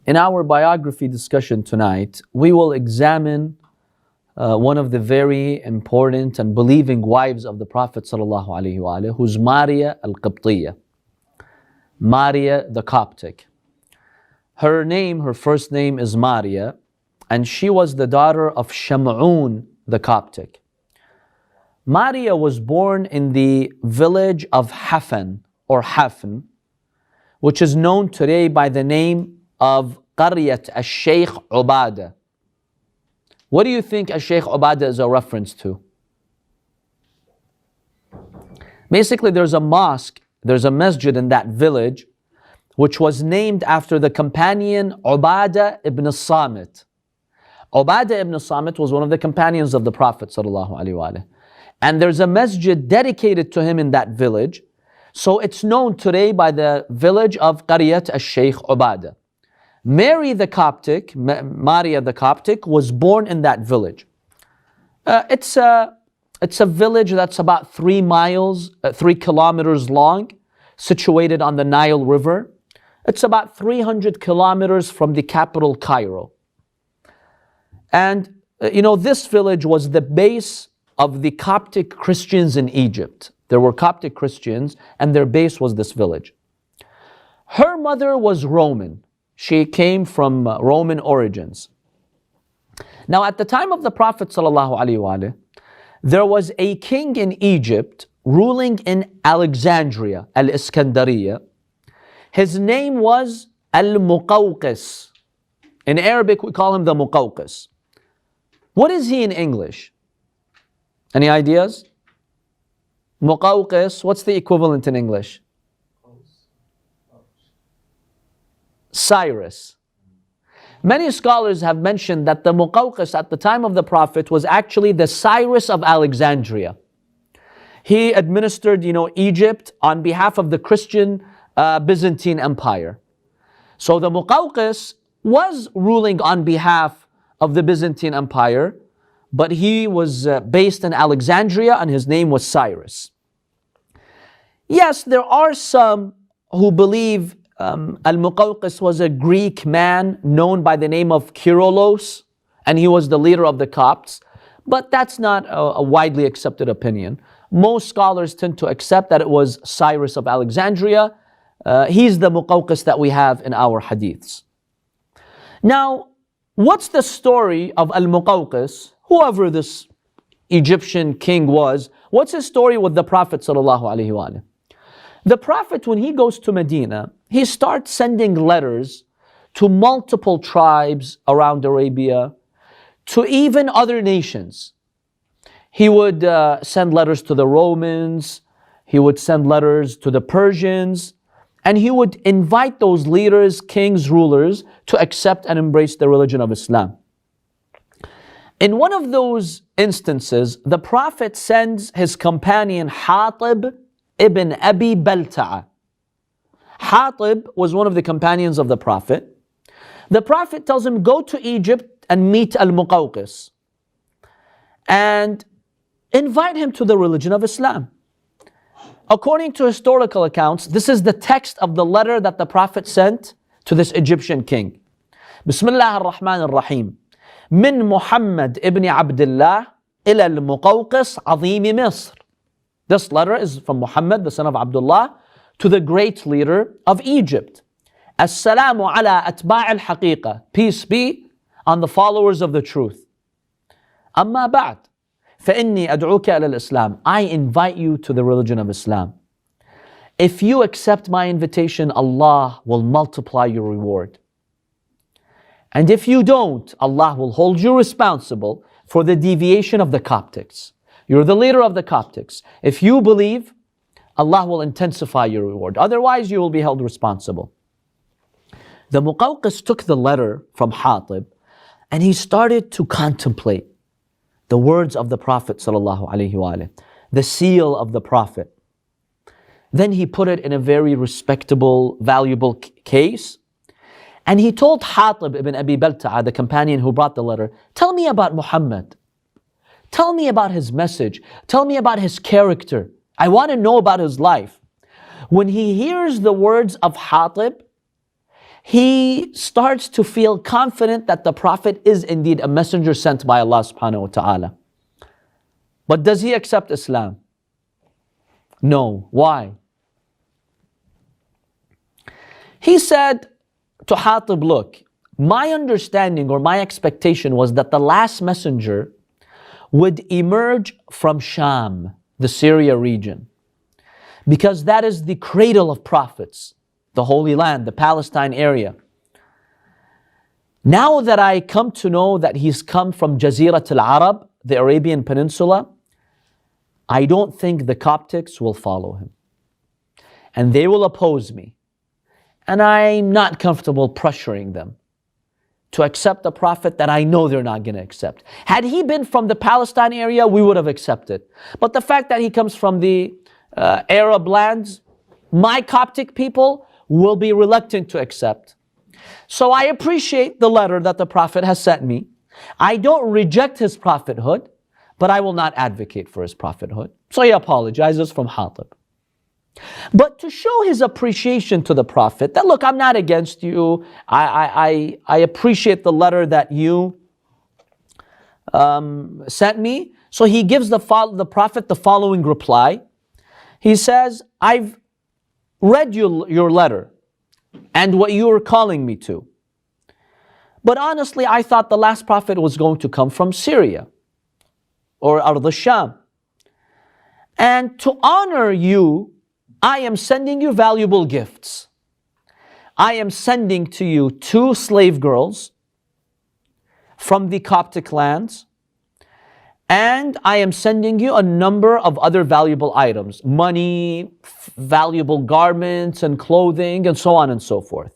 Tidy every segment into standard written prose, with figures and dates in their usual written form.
In our biography discussion tonight, we will examine one of the very important and believing wives of the Prophet ﷺ, who's Maria al-Qibtiyya, Maria the Coptic. Her first name is Maria, and she was the daughter of Sham'un the Coptic. Maria was born in the village of Hafan, or Hafn, which is known today by the name of Qaryat al-Shaykh Ubadah. What do you think al-Shaykh Ubadah is a reference to? Basically, there's a mosque, there's a masjid in that village, which was named after the companion Ubadah ibn Samit. Ubadah ibn Samit was one of the companions of the Prophet ﷺ. And there's a masjid dedicated to him in that village. So it's known today by the village of Qaryat al-Shaykh Ubadah. Maria the Coptic was born in that village. It's a village that's about 3 kilometers long, situated on the Nile River. It's about 300 kilometers from the capital, Cairo. And this village was the base of the Coptic Christians in Egypt. There were Coptic Christians, and their base was this village. Her mother was Roman. She came from Roman origins. Now, at the time of the Prophet ﷺ, there was a king in Egypt ruling in Alexandria, al-Iskandariya. His name was al-Muqawqis. In Arabic, we call him the Muqawqis. What is he in English? Any ideas? Muqawqis, what's the equivalent in English? Cyrus. Many scholars have mentioned that the Muqawqis at the time of the Prophet was actually the Cyrus of Alexandria. He administered, Egypt on behalf of the Christian Byzantine Empire. So the Muqawqis was ruling on behalf of the Byzantine Empire, but he was based in Alexandria and his name was Cyrus. Yes, there are some who believe al-Muqawqis was a Greek man known by the name of Kyrillos, and he was the leader of the Copts, but that's not a widely accepted opinion. Most scholars tend to accept that it was Cyrus of Alexandria. He's the Muqawqis that we have in our hadiths. Now, what's the story of al-Muqawqis, whoever this Egyptian king was? What's his story with the Prophet ﷺ? The Prophet, when he goes to Medina, he starts sending letters to multiple tribes around Arabia, to even other nations. He would send letters to the Romans, he would send letters to the Persians, and he would invite those leaders, kings, rulers, to accept and embrace the religion of Islam. In one of those instances, the Prophet sends his companion Hatib ibn Abi Balta'a. Hatib was one of the companions of the Prophet. The Prophet tells him, go to Egypt and meet al-Muqawqis and invite him to the religion of Islam. According to historical accounts, this is the text of the letter that the Prophet sent to this Egyptian king. Bismillah ar-Rahman ar-Rahim. Min Muhammad ibn Abdullah ila al-Muqawqis azimi Misr. This letter is from Muhammad, the son of Abdullah, to the great leader of Egypt. As-salamu ala atba' al-haqiqa. Peace be on the followers of the truth. Amma ba'd. فَإِنِّي أَدْعُوكَ إِلَى الْإِسْلَامِ. I invite you to the religion of Islam. If you accept my invitation, Allah will multiply your reward. And if you don't, Allah will hold you responsible for the deviation of the Coptics. You're the leader of the Coptics. If you believe, Allah will intensify your reward. Otherwise, you will be held responsible. The Muqawqis took the letter from Hatib and he started to contemplate the words of the Prophet ﷺ, the seal of the Prophet. Then he put it in a very respectable, valuable case. And he told Hatib ibn Abi Balta'a, the companion who brought the letter, tell me about Muhammad. Tell me about his message. Tell me about his character. I want to know about his life. When he hears the words of Hatib, he starts to feel confident that the Prophet is indeed a messenger sent by Allah subhanahu wa ta'ala. But does he accept Islam? No. Why? He said to Hatib, look, my understanding or my expectation was that the last messenger would emerge from Sham, the Syria region, because that is the cradle of prophets, the Holy Land, the Palestine area. Now that I come to know that he's come from Jazirat al-Arab, the Arabian Peninsula, I don't think the Coptics will follow him. And they will oppose me. And I'm not comfortable pressuring them to accept a prophet that I know they're not going to accept. Had he been from the Palestine area, we would have accepted. But the fact that he comes from the Arab lands, my Coptic people will be reluctant to accept. So I appreciate the letter that the Prophet has sent me. I don't reject his prophethood, but I will not advocate for his prophethood. So he apologizes from Hatib. But to show his appreciation to the Prophet, that look, I'm not against you. I appreciate the letter that you sent me. So he gives the Prophet the following reply. He says, I've read your letter and what you were calling me to. But honestly, I thought the last prophet was going to come from Syria or Ard al-Sham. And to honor you, I am sending you valuable gifts. I am sending to you 2 slave girls from the Coptic lands, and I am sending you a number of other valuable items, money, valuable garments and clothing, and so on and so forth.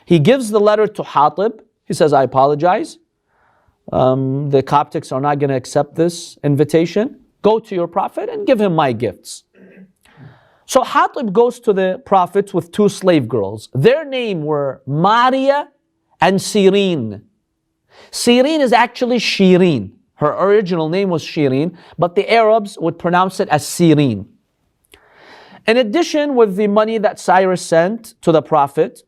He gives the letter to Hatib. He says, I apologize. The Coptics are not going to accept this invitation. Go to your Prophet and give him my gifts. So Hatib goes to the Prophet with 2 slave girls. Their name were Maria and Sirin. Sirin is actually Shirin. Her original name was Shirin, but the Arabs would pronounce it as Sirin. In addition, with the money that Cyrus sent to the Prophet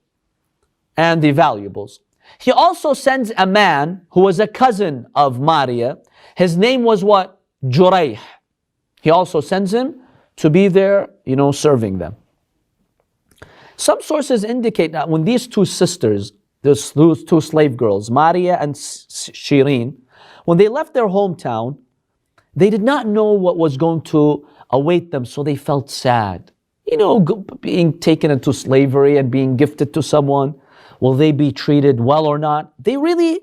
and the valuables, he also sends a man who was a cousin of Maria. His name was what? Jurayh. He also sends him to be there, serving them. Some sources indicate that when these 2 sisters, those 2 slave girls, Maria and Shirin, when they left their hometown, they did not know what was going to await them, so they felt sad. Being taken into slavery and being gifted to someone, will they be treated well or not? They really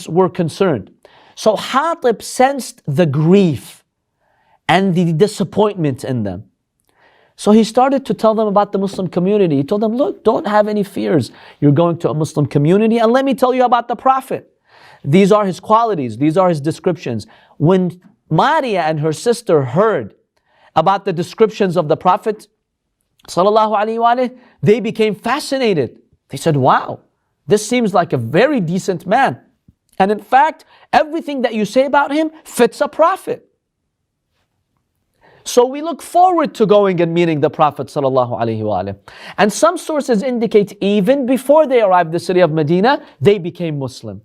were concerned. So Hatib sensed the grief and the disappointment in them. So he started to tell them about the Muslim community. He told them, look, don't have any fears. You're going to a Muslim community, and let me tell you about the Prophet. These are his qualities. These are his descriptions. When Maria and her sister heard about the descriptions of the Prophet, sallallahu alaihi wasallam, they became fascinated. They said, wow, this seems like a very decent man. And in fact, everything that you say about him fits a prophet. So we look forward to going and meeting the Prophet sallallahu alaihi wasallam. And some sources indicate even before they arrived the city of Medina, they became Muslim.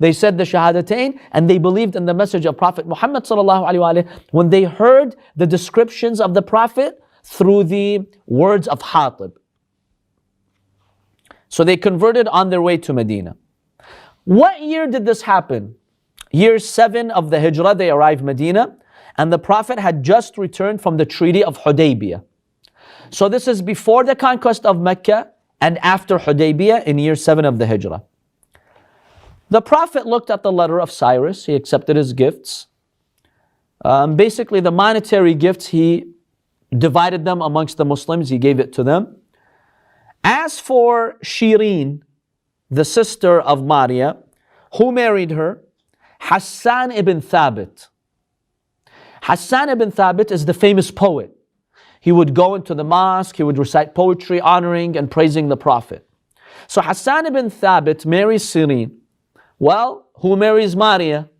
They said the Shahadatain and they believed in the message of Prophet Muhammad sallallahu alaihi wasallam when they heard the descriptions of the Prophet through the words of Hatib. So they converted on their way to Medina. What year did this happen? Year 7 of the Hijrah, they arrived Medina, and the Prophet had just returned from the Treaty of Hudaybiyah. So this is before the conquest of Mecca and after Hudaybiyah in year 7 of the Hijrah. The Prophet looked at the letter of Cyrus. He accepted his gifts. Basically, the monetary gifts, he divided them amongst the Muslims. He gave it to them. As for Shirin, the sister of Maria, who married her? Hassan ibn Thabit. Hassan ibn Thabit is the famous poet. He would go into the mosque, he would recite poetry honoring and praising the Prophet. So Hassan ibn Thabit marries Shirin. Well, who marries Maria?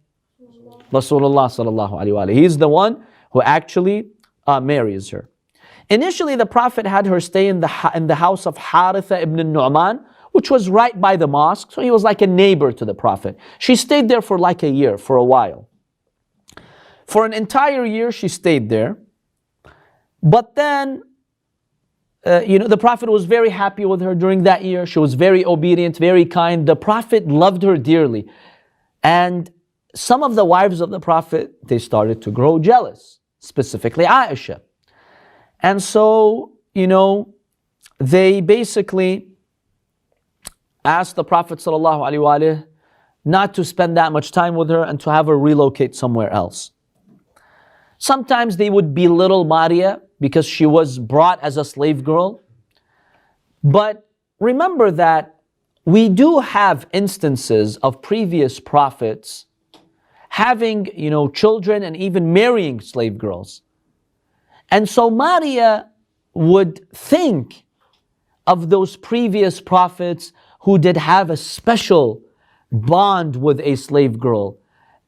Rasulullah sallallahu alaihi wasallam. He's the one who actually marries her. Initially, the Prophet had her stay in the house of Haritha ibn Nu'man, which was right by the mosque, so he was like a neighbor to the Prophet. She stayed there for like a year, for a while. For an entire year, she stayed there. But then, the Prophet was very happy with her during that year. She was very obedient, very kind. The Prophet loved her dearly. And some of the wives of the Prophet, they started to grow jealous, specifically Aisha. And so, they basically asked the Prophet ﷺ not to spend that much time with her and to have her relocate somewhere else. Sometimes they would belittle Maria because she was brought as a slave girl. But remember that we do have instances of previous prophets having, children and even marrying slave girls. And so Maria would think of those previous prophets who did have a special bond with a slave girl,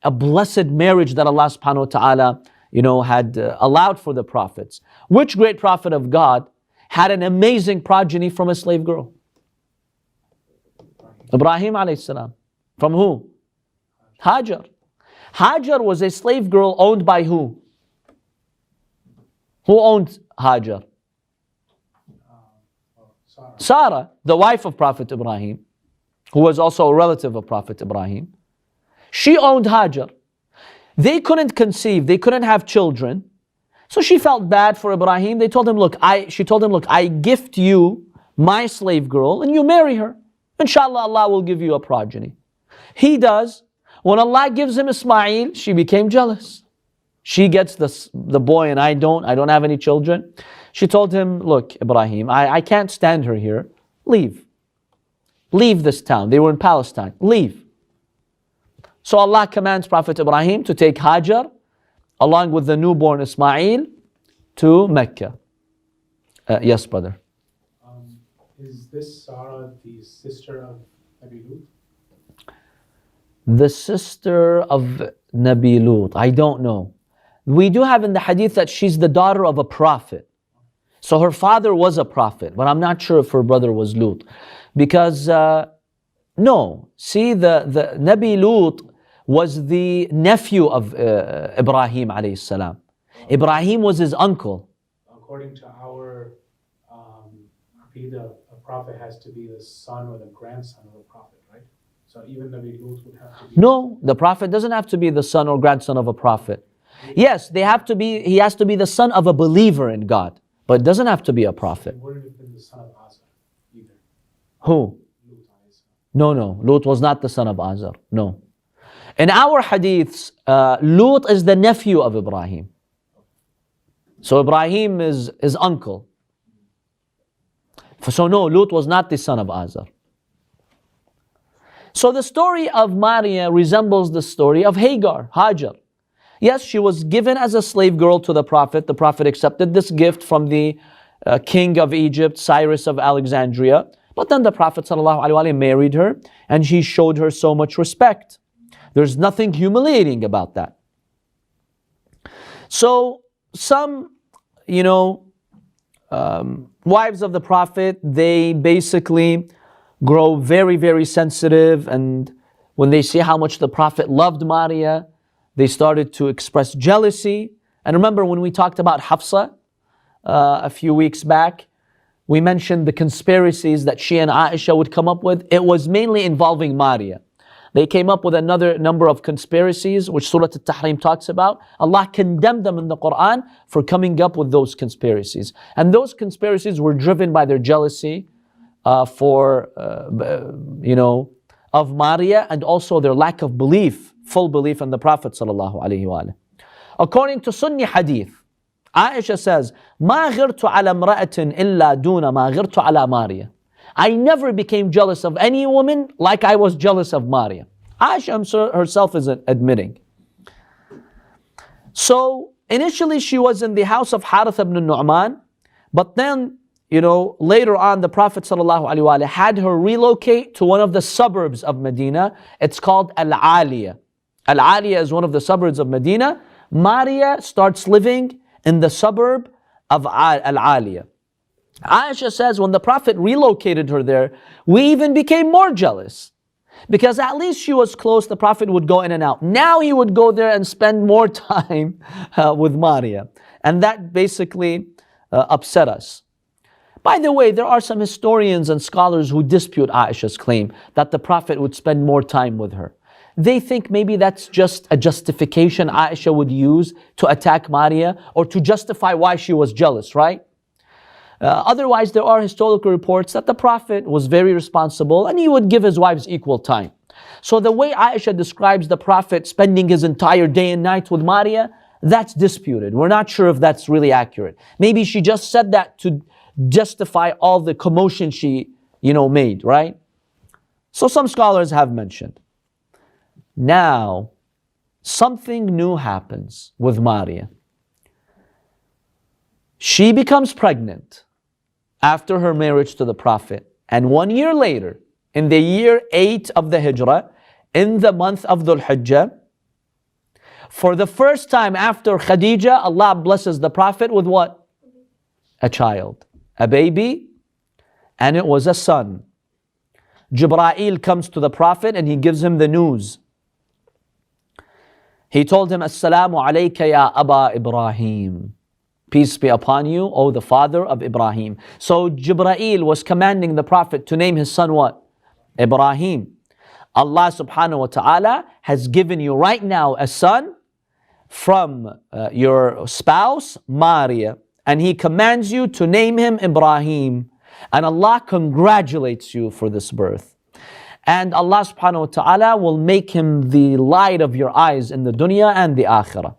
a blessed marriage that Allah subhanahu wa ta'ala, had allowed for the prophets. Which great prophet of God had an amazing progeny from a slave girl? Ibrahim alayhi salam. From who? Hagar. Hagar was a slave girl owned by who? Who owned Hagar? Sarah, the wife of Prophet Ibrahim, who was also a relative of Prophet Ibrahim. She owned Hagar. They couldn't conceive, they couldn't have children. So she felt bad for Ibrahim. She told him, look, I gift you my slave girl and you marry her. Inshallah, Allah will give you a progeny. He does. When Allah gives him Ismail, she became jealous. She gets the boy and I don't have any children. She told him, look, Ibrahim, I can't stand her here. Leave. Leave this town. They were in Palestine. Leave. So Allah commands Prophet Ibrahim to take Hagar along with the newborn Ismail to Mecca. Yes, brother. Is this Sarah the sister of Nabi Lut? The sister of Nabi Lut, I don't know. We do have in the hadith that she's the daughter of a prophet. So her father was a prophet, but I'm not sure if her brother was Lut. Because, no. See, the Nabi Lut was the nephew of Ibrahim alayhi salam. Ibrahim was his uncle. According to our Aqidah, a prophet has to be the son or the grandson of a prophet, right? So even Nabi Lut would have to be... No, the prophet doesn't have to be the son or grandson of a prophet. Yes, he has to be the son of a believer in God, but it doesn't have to be a prophet. He wouldn't have been the son of Azar either. Who? No, Lut was not the son of Azar. No. In our hadiths, Lut is the nephew of Ibrahim. So Ibrahim is his uncle. So no, Lut was not the son of Azar. So the story of Maria resembles the story of Hagar. Yes, she was given as a slave girl to the Prophet. The Prophet accepted this gift from the king of Egypt, Cyrus of Alexandria. But then the Prophet ﷺ married her and he showed her so much respect. There's nothing humiliating about that. So some, wives of the Prophet, they basically grow very, very sensitive, and when they see how much the Prophet loved Maria, they started to express jealousy. And remember when we talked about Hafsa a few weeks back, we mentioned the conspiracies that she and Aisha would come up with. It was mainly involving Maria. They came up with another number of conspiracies, which Surah Al-Tahrim talks about. Allah condemned them in the Quran for coming up with those conspiracies. And those conspiracies were driven by their jealousy of Maria, and also their lack of belief, full belief in the Prophet ﷺ. According to Sunni hadith, Aisha says, مَا غِرْتُ عَلَى امْرَأَةٍ إِلَّا دُونَ مَا غِرْتُ عَلَى مَارِيَ. I never became jealous of any woman like I was jealous of Maria. Aisha herself is admitting. So initially she was in the house of Harith ibn Nu'man, but then, later on the Prophet ﷺ had her relocate to one of the suburbs of Medina. It's called Al-Aliya. Al-Aliya is one of the suburbs of Medina. Maria starts living in the suburb of al-Aliyah. Aisha says when the Prophet relocated her there, we even became more jealous. Because at least she was close, the Prophet would go in and out. Now he would go there and spend more time with Maria. And that basically upset us. By the way, there are some historians and scholars who dispute Aisha's claim that the Prophet would spend more time with her. They think maybe that's just a justification Aisha would use to attack Maria or to justify why she was jealous, right? Otherwise, there are historical reports that the Prophet was very responsible and he would give his wives equal time. So the way Aisha describes the Prophet spending his entire day and night with Maria, that's disputed. We're not sure if that's really accurate. Maybe she just said that to justify all the commotion she, made, right? So some scholars have mentioned. Now, something new happens with Maria. She becomes pregnant after her marriage to the Prophet. And 1 year later, in the year 8 of the Hijrah, in the month of Dhul Hijjah, for the first time after Khadija, Allah blesses the Prophet with what? A child, a baby, and it was a son. Jibreel comes to the Prophet and he gives him the news. He told him, Assalamu alayka ya Aba Ibrahim. Peace be upon you, O the father of Ibrahim. So Jibreel was commanding the Prophet to name his son what? Ibrahim. Allah subhanahu wa ta'ala has given you right now a son from your spouse, Maria. And He commands you to name him Ibrahim. And Allah congratulates you for this birth. And Allah subhanahu wa ta'ala will make him the light of your eyes in the dunya and the akhirah.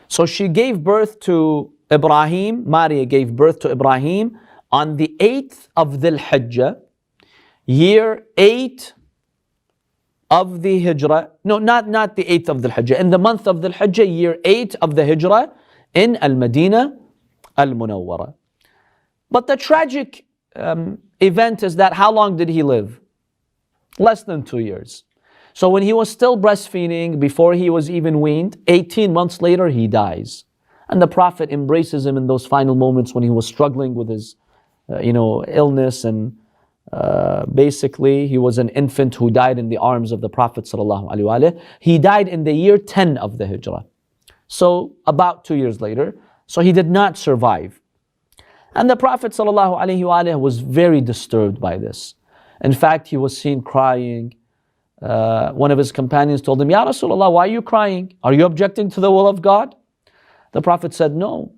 So she gave birth to Ibrahim, Maria gave birth to Ibrahim on the 8th of Dhul Hijjah, year 8 of the Hijrah. No, not the 8th of Dhul Hijjah. In the month of Dhul Hijjah, year 8 of the Hijrah in Al-Madinah Al-Munawwara. But the tragic event is that how long did he live? Less than 2 years. So when he was still breastfeeding, before he was even weaned, 18 months later he dies. And the Prophet embraces him in those final moments when he was struggling with his illness, and basically he was an infant who died in the arms of the Prophet ﷺ. He died in the year 10 of the Hijrah. So about 2 years later. So he did not survive. And the Prophet ﷺ was very disturbed by this. In fact, he was seen crying. One of his companions told him, Ya Rasulullah, why are you crying? Are you objecting to the will of God? The Prophet said, no.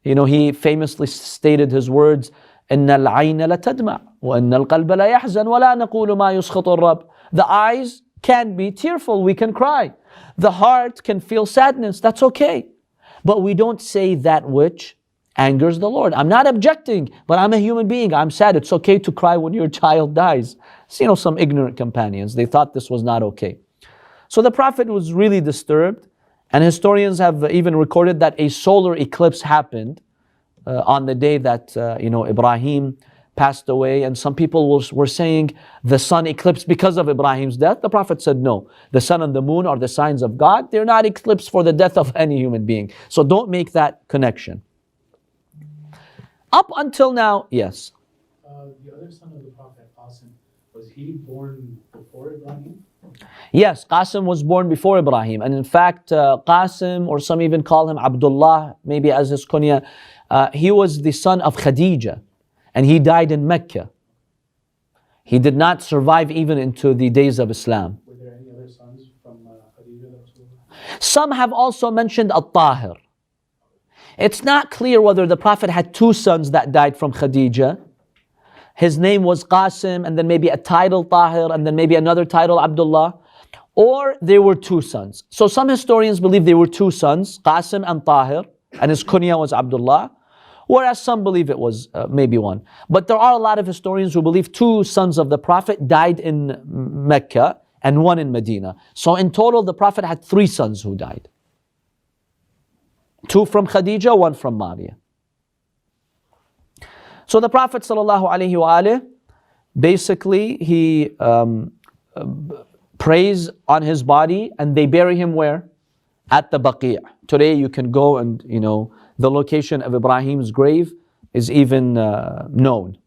He famously stated his words, إِنَّ الْعَيْنَ لَتَدْمَعُ وَإِنَّ الْقَلْبَ لَيَحْزَنُ وَلَا نَقُولُ مَا يُسْخِطُ الرَّبِّ. The eyes can be tearful, we can cry. The heart can feel sadness, that's okay. But we don't say that which angers the Lord. I'm not objecting, but I'm a human being. I'm sad. It's okay to cry when your child dies. So, some ignorant companions, they thought this was not okay. So the Prophet was really disturbed, and historians have even recorded that a solar eclipse happened on the day that Ibrahim passed away, and some people were saying the sun eclipsed because of Ibrahim's death. The Prophet said no. The sun and the moon are the signs of God. They're not eclipsed for the death of any human being. So don't make that connection. Up until now, yes. The other son of the Prophet, Qasim, was he born before Ibrahim? Yes, Qasim was born before Ibrahim. And in fact, Qasim, or some even call him Abdullah, maybe as his kunya, he was the son of Khadija. And he died in Mecca. He did not survive even into the days of Islam. Were there any other sons from Khadija that was born? Some have also mentioned al-Tahir. It's not clear whether the Prophet had 2 sons that died from Khadija. His name was Qasim, and then maybe a title Tahir, and then maybe another title Abdullah. Or there were 2 sons. So some historians believe there were 2 sons, Qasim and Tahir, and his kunya was Abdullah. Whereas some believe it was maybe 1. But there are a lot of historians who believe 2 sons of the Prophet died in Mecca and 1 in Medina. So in total, the Prophet had 3 sons who died. 2 from Khadija, 1 from Maria. So the Prophet ﷺ, basically, he prays on his body, and they bury him where? at the Baqi'. Today you can go and, the location of Ibrahim's grave is even known.